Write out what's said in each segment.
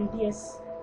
NTS,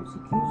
MCQs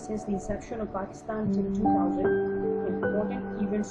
Since the inception of Pakistan till 2000, important events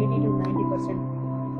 80 to 90%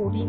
14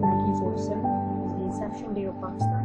1947 is the inception day of Pakistan,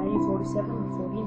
1947 14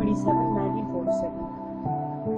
27 1947,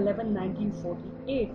11 1948,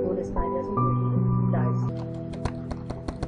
known as Qaid-e-Azam, died।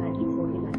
1949।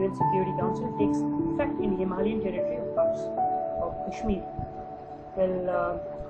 UN Security Council takes effect in Himalayan territory of parts of Kashmir।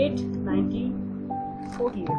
8 1948,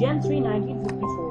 Jan 3 1954,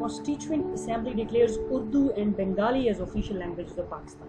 Constituent Assembly declares Urdu and Bengali as official languages of Pakistan।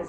as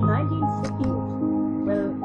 1958,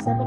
7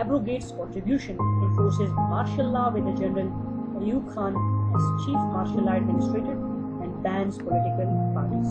abrogates contribution, enforces martial law with the General Ayub Khan as Chief Martial Law Administrator and bans political parties।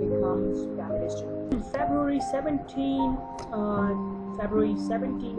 becomes prime minister। February 17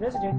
president।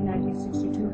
1962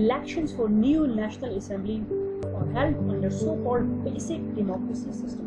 elections for new national assembly are held under so-called basic democracy system।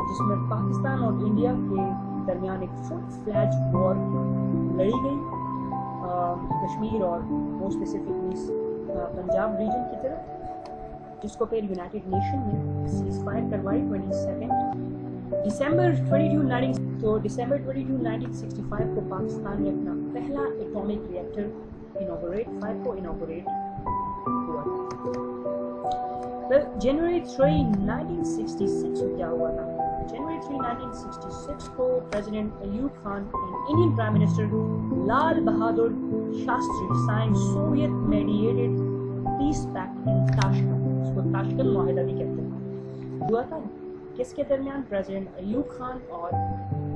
جس میں پاکستان اور India کے درمیان ایک فل فلیج وار لڑی گئی کشمیر اور more specifically Punjab region کی طرف، جس کو پھر یونائٹڈ نیشن نے سیز فائر کروائی 22 دسمبر 1965 کو پاکستان نے اپنا پہلا ایٹامک ریئیکٹر انوگریٹ ہوا تھا۔ جنوری 3 1966 کو کیا ہوا تھا؟ جنوری 3 1966 کو president Ayub Khan and Indian prime minister Lal Bahadur Shastri sign Soviet mediated peace pact in Tashkent, اس کو تاشکند معاہدہ بھی کہتے ہیں، ہوا تھا کس کے درمیان؟ پریزیڈنٹ ایوب خان اور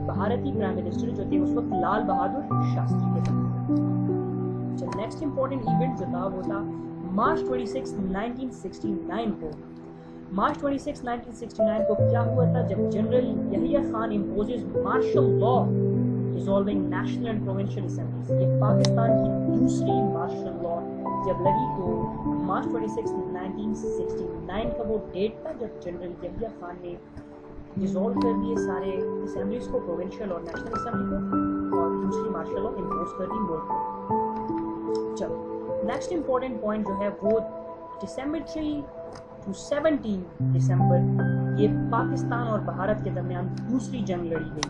بھارتی پرائم منسٹر جو تھے اس وقت لال بہادر شاستری کے درمیان۔ اچھا، نیکسٹ امپورٹنٹ ایونٹ جو تھا وہ تھا مارچ 26 1969 کو۔ مارچ 26 1969 کو کیا ہوا تھا؟ جب general Yahya Khan imposes martial law dissolving national and provincial assemblies, یہ پاکستان کی دوسری مارشل لا جب لگی، تو مارچ 26 1969 کا وہ ڈیٹ تھا جب جنرل یحییٰ خان نے ڈیزالو کر دیے سارے اسمبلیز کو، پروونشل اور نیشنل اسمبلی کو، اور دوسری مارشل لا امپوز کر دی ملک کو۔ چلو نیکسٹ امپورٹنٹ پوائنٹ جو ہے وہ دسمبر 3 to 17 دسمبر، یہ پاکستان اور بھارت کے درمیان دوسری جنگ لڑی گئی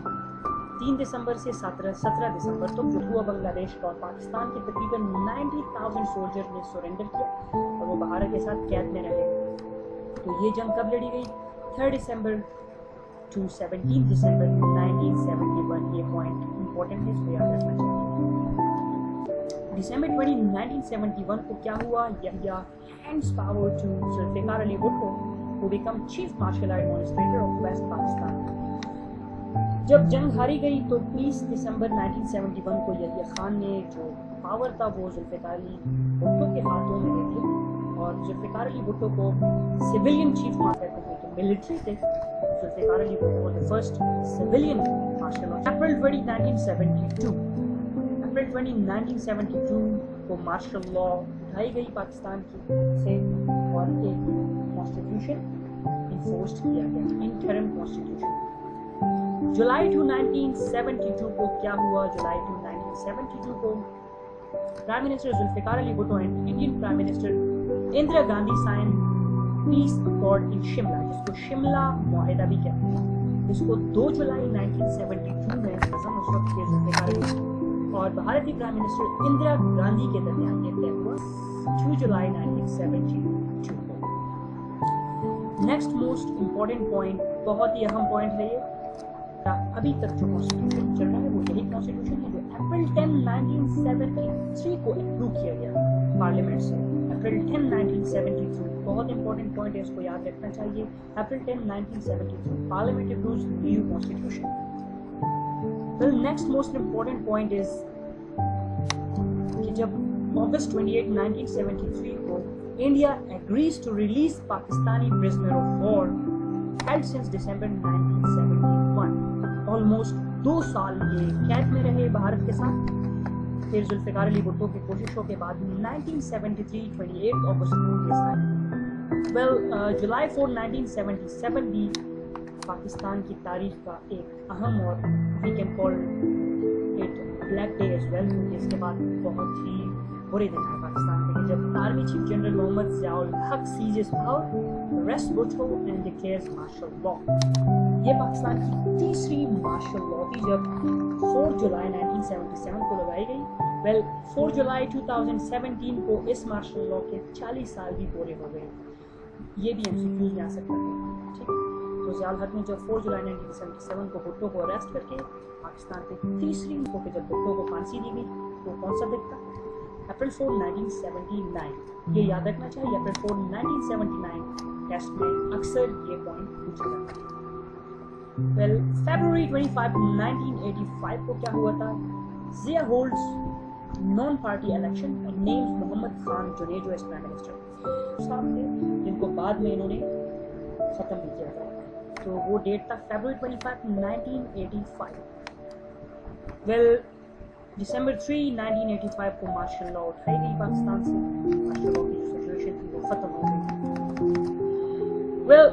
3 دسمبر سے 17 دسمبر تک، جو ہوا بنگلہ دیش کا، اور پاکستان کے تقریباً 90,000 سولجر نے سرنڈر کیا اور وہ بھارت کے ساتھ قید میں رہے۔ تو یہ جنگ کب لڑی گئی؟ 3 دسمبر to 17 دسمبر 1971، یہ پوائنٹ امپورٹنٹ ہے، اس کو یاد رکھنا چاہیے۔ دسمبر 20 1971 کو کیا ہوا؟ یحییٰ hands power to Zulfiqar Ali Bhutto who become chief martial administrator of West Pakistan۔ جب جنگ ہاری گئی تو 20 دسمبر 1971 کو یحییٰ خان نے جو پاور تھا وہ ذوالفقار علی بھٹو کے ہاتھوں میں دے دیا، اور ذوالفقار علی بھٹو کو سویلین چیف مارشل کرنے کے ملٹری تھے۔ Zulfiqar Ali Bhutto the first civilian martial law۔ اپریل 20 1972 کو مارشل لا اٹھائی گئی پاکستان کی سے اور ایک کانسٹیٹیوشن انفورسڈ کیا گیا، انٹرم کانسٹیٹیوشن۔ جولائی 2 1972 کو کیا ہوا؟ جولائی 2 1972 کو prime minister Zulfiqar Ali Bhutto and Indian prime minister Indira Gandhi sign peace accord in Shimla, جس کو شملہ معاہدہ بھی کہتے ہیں، جس کو 2 جولائی 1972 میں نظم اس وقت کے ذوالفقار علی اور بھارتی پرائم منسٹر اندرا گاندھی کے درمیان یہ طے ہوا 2 جولائی 1972 کو۔ نیکسٹ موسٹ امپورٹنٹ پوائنٹ، بہت ہی اہم پوائنٹ ہے یہ، ابھی تک جو کانسٹیٹیوشن چل رہا ہے وہ یہی کانسٹیٹیوشن ہے جو اپریل 10 1973 کو اپروو کیا گیا پارلیمنٹ سے۔ اپریل 10 1973 بہت امپورٹنٹ پوائنٹ ہے، اس کو یاد رکھنا چاہیے۔ April 10 1973 parliament approves new constitution. The next most important point is کہ جب August 28 1973 کو India agrees to release Pakistani prisoner of war held since December 1971، almost 2 سال یہ قید میں رہے بھارت کے ساتھ۔ پھر ذوالفقار علی بھٹو کی کوششوں کے بعد 1973 28 اگست کو یہ سائن۔ جولائی 4 1977 بھی پاکستان کی تاریخ کا ایک اہم اور we can call it black day as well، جس کے بعد بہت ہی برے دن آئے پاکستان میں کہ جب army chief general Muhammad Zia ul Haq seizes power, arrests Bhutto and declares martial law۔ یہ پاکستان کی تیسری مارشل لا تھی جب 4 جولائی 1977 کو لگائی گئی۔ 4 جولائی 2017 کو اس مارشل لا کے 40 سال بھی پورے ہو گئے، یہ بھی ہم سے میں آ سکتا ہے، ٹھیک ہے۔ تو ضیاء الحق نے جب 4 جولائی 1977 کو بھٹو کو اریسٹ کر کے پاکستان کے تیسری کو کہ جب بھٹو کو پھانسی دی گئی تو کون سا دن تھا؟ اپریل 4 1979، یہ یاد رکھنا چاہیے۔ اپریل 4 1979 ٹیسٹ میں اکثر یہ پوائنٹ پوچھا جاتا ہے۔ فیبروری 25 1985 کو کیا ہوا تھا؟ Zia holds non party election and names Muhammad Khan Junejo as prime minister, صاحب تھے جن کو بعد میں انہوں نے ختم بھی کیا تھا، تو وہ ڈیٹ تھا فیبروری 25 1985۔ دسمبر 3 1985 کو مارشل لا اٹھائی گئی پاکستان سے، مارشل لا کی جو سچویشن تھی وہ ختم ہو گئی۔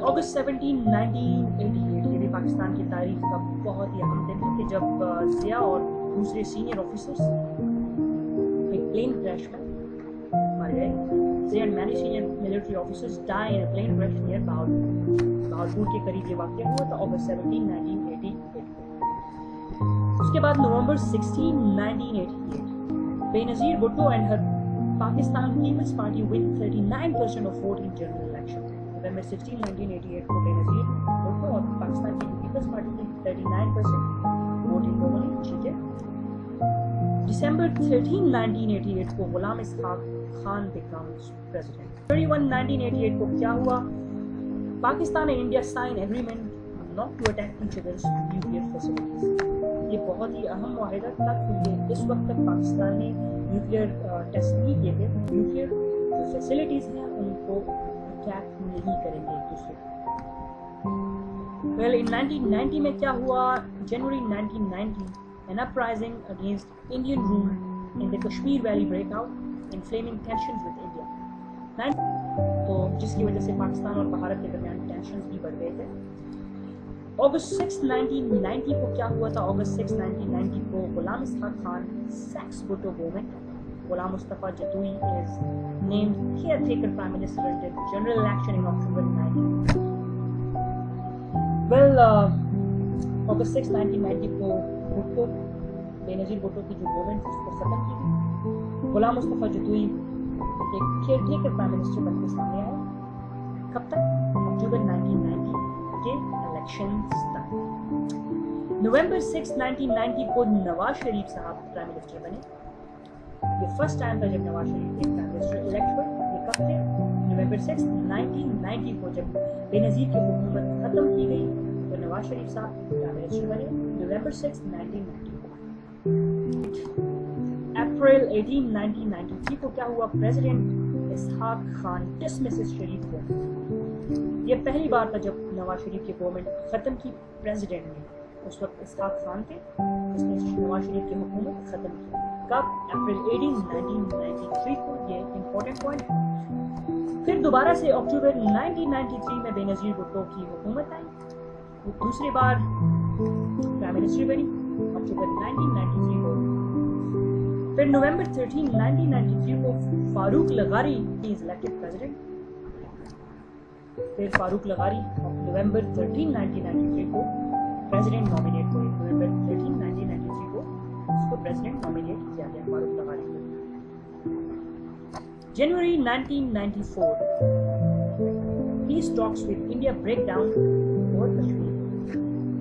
اگست 17 1988 یہ بھی پاکستان کی تاریخ کا بہت ہی اہم دن ہے کہ جب ضیاء اور دوسرے سینئر آفیسرز ایک پلین کریش میں مر گئے. Zia and many senior military officers die in a plane crash near Bahawalpur کے قریب یہ واقعہ ہوا تھا اگست 17, 1988 کو. اس کے بعد نومبر 16, 1988 Benazir Bhutto and her Pakistan Peoples Party won 39% of vote in general election. نومبر 16, 1988 کو بے نظیر بھٹو اور پاکستان کی پیپلز پارٹی نے 39% ووٹ ان لوگوں نے جیتے. December 13, 1988 کو غلام اسحاق خان becomes president. 31, 1988 کو کیا ہوا؟ Pakistan and India sign agreement not to attack each other's nuclear facilities. یہ بہت ہی اہم معاہدہ تھا کیونکہ اس وقت تک پاکستان نے نیوکلیئر ٹیسٹ نہیں کیے تھے. نیوکلیئر جو فیسلٹیز ہیں ان کو اٹیک نہیں کریں گے ایک دوسرے کو. Well, in 1990 میں کیا ہوا؟ January 1990 an uprising against Indian rule in the Kashmir Valley break out, inflaming tensions with India. تو جس کی وجہ سے پاکستان اور بھارت کے درمیان ٹینشنز بھی بڑھ گئے تھے. August 6, 1990 کو کیا ہوا تھا؟ August 6, 1990 کو Ghulam Ishaq Khan sex Bhutto government. Ghulam Mustafa Jatoi is named caretaker prime minister until general election in October 1990. Well, August 6, 1990 کو بھٹو بے نظیر بھٹو کی جو گورنمنٹ اس کو ختم کی گئی. غلام مصطفیٰ جتوئی ایک کیئر ٹیکر پرائم منسٹر بن کے سامنے آئے. کب تک؟ اکتوبر 1990 کے الیکشنز تک. نومبر 6, 1990 کو نواز شریف صاحب پرائم منسٹر بنے. یہ فرسٹ ٹائم تھا جب نواز شریف ایک پرائم منسٹر الیکٹ ہوئے. یہ کب تھے؟ نومبر 6, 1990 کو جب بے نظیر کی حکومت ختم کی گئی تو نواز شریف صاحب پرائم منسٹر بنے. نومبر 6, 1990 اپریل 18, 1993 کو کیا ہوا؟ پریزیڈنٹ اسحاق خان ڈسمسز شریف کو. یہ پہلی بار تھا جب نواز شریف کی گورنمنٹ ختم کی پریزیڈنٹ نے. اس وقت اسحاق خان تھے جس نے نواز شریف کی حکومت ختم کی. کب؟ اپریل 18, 1993 کو. یہ امپورٹنٹ پوائنٹ. پھر دوبارہ سے اکتوبر 1993 میں بے نظیر بھٹو کی حکومت آئی. وہ دوسری بار پرائم منسٹر بنی اکتوبر 1993 کو. پھر نومبر 13, 1993 کو فاروق لغاری is elected president. پھر فاروق لغاری نومبر 13, 1993 کو پریزیڈنٹ نامینیٹ ہوئے. نومبر 13, 1993 کو اس کو پریزیڈنٹ نامینیٹ کیا گیا فاروق لغاری کو. January 1994 peace talks with India break down اور کشمیر.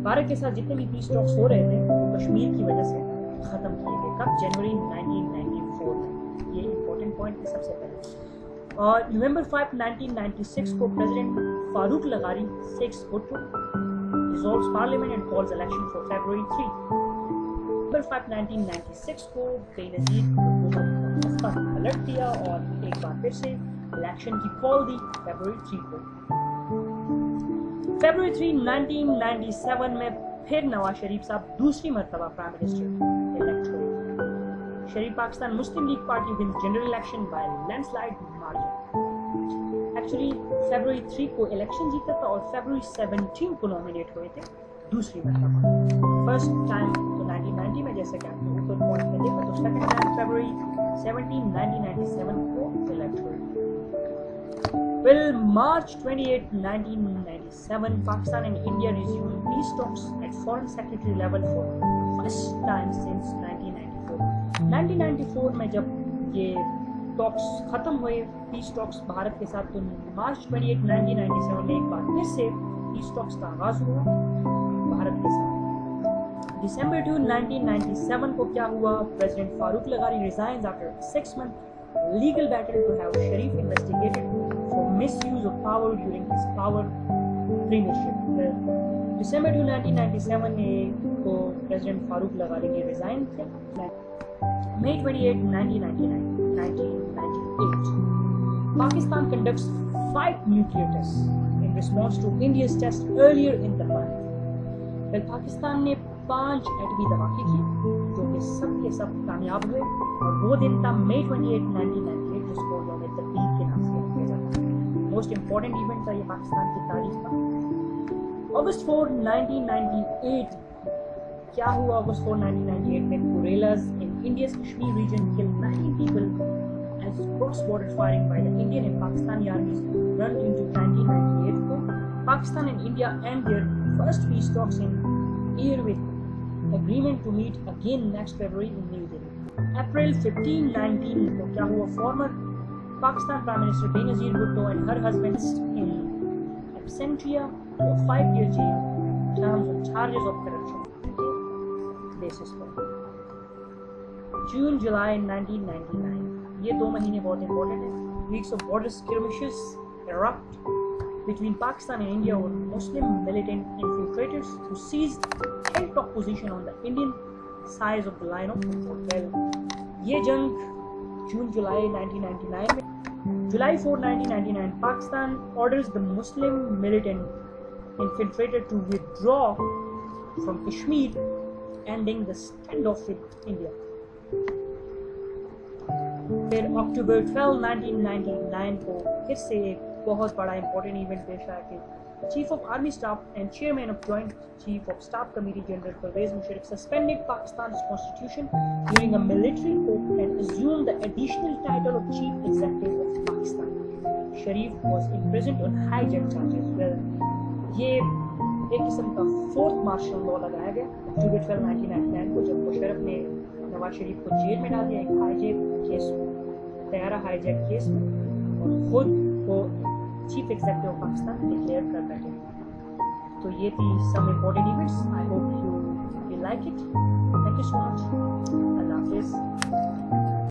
بھارت کے ساتھ جتنے بھی پیس ٹاکس ہو رہے تھے وہ کشمیر کی وجہ سے ختم کیے گئے. کب؟ جنوری 1994 میں. یہ امپورٹنٹ پوائنٹ ہے سب سے پہلے. اور نومبر 5, 1996 کو پریزیڈنٹ فاروق لغاری 6 Bhutto dissolves parliament and calls election for February 3. نومبر 5, 1996 کو بے نظیر حکومت کا پلٹ دیا اور ایک بار پھر سے الیکشن کی کال دی February 3 کو. February 3, 1997 میں پھر نواز شریف صاحب دوسری مرتبہ پرائم منسٹر الیکٹ ہوئے. Sharif Pakistan Muslim League party wins general election by landslide سلائڈ مارجن. ایکچولی فیبروری 3 کو الیکشن جیتا تھا اور فیبروری 17 کو نامینیٹ ہوئے تھے دوسری مرتبہ. فرسٹ ٹائم تو 1990 میں جیسا کہ آپ نے اوپر پوائنٹ میں دیکھا تو سیکنڈ ٹائم فیبروری 17, 1997 کو الیکٹ ہوئے. Well, March 28, 1997, Pakistan and India resumed peace talks at foreign secretary level for first time since 1994. 1994 میں جب یہ ٹاکس ختم ہوئے پیس ٹاکس بھارت کے ساتھ تو مارچ 28, 1997 میں ایک بار پھر سے پیس ٹاکس کا آغاز ہوا بھارت کے ساتھ. December 2, 1997 کو کیا ہوا؟ President Farooq لغاری resigns after 6 month legal battle to have Sharif investigated for misuse of power during his power premiership. December 2, 1997 کو پریزیڈنٹ فاروق لغاری نے ریزائن کیا. May 28, 1998 Pakistan conducts 5 nuclear tests in response to India's test earlier in the month. Well, Pakistan نے 5 ایٹمی دھماکے کیے جو کہ سب کامیاب ہوئے اور وہ دن تھا May 28, 1998 جس کو یوم تقدیر کے نام سے رکھا جاتا ہے. موسٹ امپورٹنٹ ایونٹ تھا یہ پاکستان کی تاریخ کا. August 4, 1998. کیا ہوا August 4, 1998 میں guerrillas in India's Kashmir region killed 90 people as cross-border firing by the Indian and Pakistani armies run into 1998 کو Pakistan and India end their first peace talks in year with agreement to meet again next February in New Delhi. April 15, 19 کو کیا ہوا former Pakistan Prime Minister Benazir Bhutto and her husband in absentia to a 5-year jail terms on charges of corruption basis per. June, July 1999 یہ 2 مہینے بہت important ہیں. Weeks of border skirmishes erupt between Pakistan and India over Muslim militant infiltrators who seized hilltop position on the Indian side of the line of hotel. یہ جنگ June, July 1999 میں. July 4, 1999 Pakistan orders the Muslim militant infiltrator to withdraw from Kashmir, ending the standoff with India. پھر October 12, 1999 کو پھر سے ایک بہت بڑا امپورٹنٹ ایونٹ پیش آیا کہ chief of army staff and chairman of joint chief of staff committee general Pervez Musharraf suspended Pakistan's constitution during a military coup and assumed the additional title of chief executive of Pakistan. Sharif was imprisoned on hijack charges. Well, یہ ایک قسم کا fourth martial law لگایا گیا October 12, 1999 کو جب مشرف نے نواز شریف کو جیل میں ڈال دیا ایک ہائی جیک کیس طیارہ ہائی جیک کیس میں اور خود کو chief executive of Pakistan declare کر بیٹھے. تو یہ تھی some important events. I hope you like it. Thank you so much. اللہ حافظ.